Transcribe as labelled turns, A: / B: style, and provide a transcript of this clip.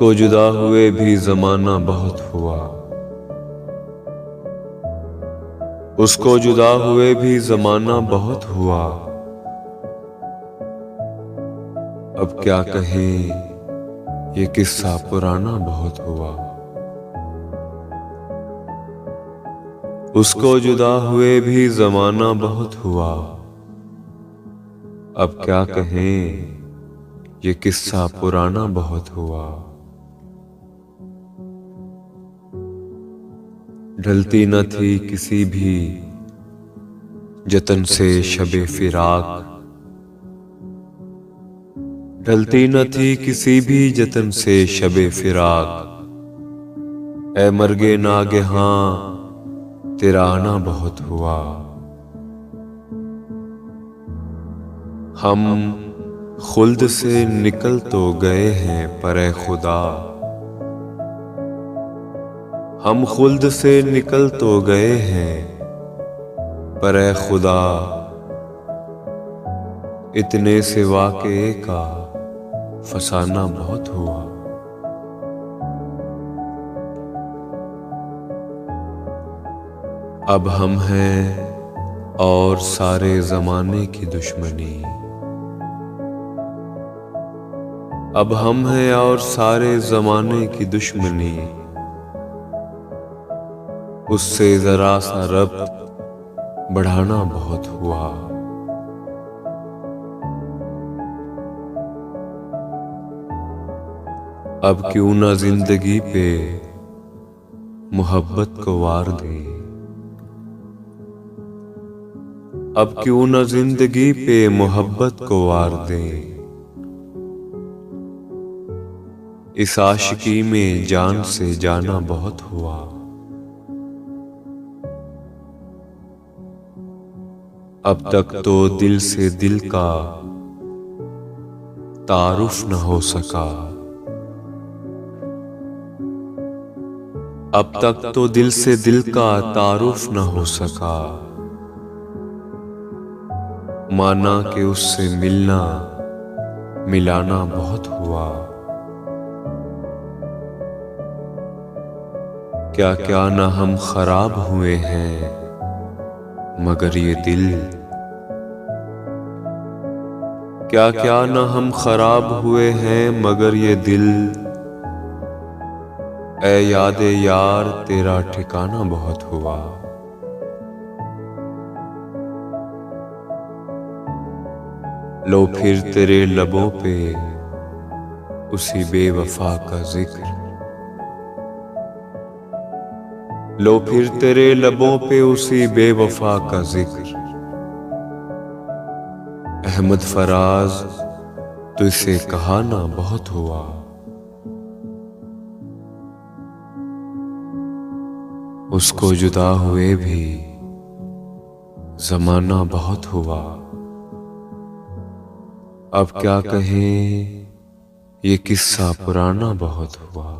A: उसको जुदा हुए भी जमाना बहुत हुआ, उसको जुदा हुए भी जमाना बहुत हुआ। अब क्या कहें ये किस्सा पुराना बहुत हुआ। उसको जुदा हुए भी जमाना बहुत हुआ। अब क्या कहें ये किस्सा पुराना बहुत हुआ। ढलती न थी किसी भी जतन से शबे फिराक, ढलती न थी किसी भी जतन से शबे फिराक। ऐ मर्गे नागहां तेरा आना बहुत हुआ। हम खुल्द से निकल तो गए हैं पर ऐ खुदा, हम खुल्द से निकल तो गए हैं पर ऐ खुदा, इतने से वाक़े का फसाना बहुत हुआ। अब हम हैं और सारे ज़माने की दुश्मनी, अब हम हैं और सारे ज़माने की दुश्मनी। उससे जरा सा रब्त बढ़ाना बहुत हुआ। अब क्यों ना जिंदगी पे मोहब्बत को वार दे, अब क्यों ना जिंदगी पे मोहब्बत को वार दे। इस आशिकी में जान से जाना बहुत हुआ। अब तक तो दिल से दिल का तारुफ न हो सका, अब तक तो दिल से दिल का तारुफ न हो सका। माना कि उससे मिलना मिलाना बहुत हुआ। क्या क्या ना हम खराब हुए हैं मगर ये दिल, क्या क्या ना हम खराब हुए हैं मगर ये दिल। ऐ यादे यार तेरा ठिकाना बहुत हुआ। लो फिर तेरे लबों पे उसी बेवफा का जिक्र, लो फिर तेरे लबों पे उसी बेवफा का जिक्र। अहमद फराज तुझसे कहा ना बहुत हुआ। उसको जुदा हुए भी जमाना बहुत हुआ। अब क्या कहें ये किस्सा पुराना बहुत हुआ।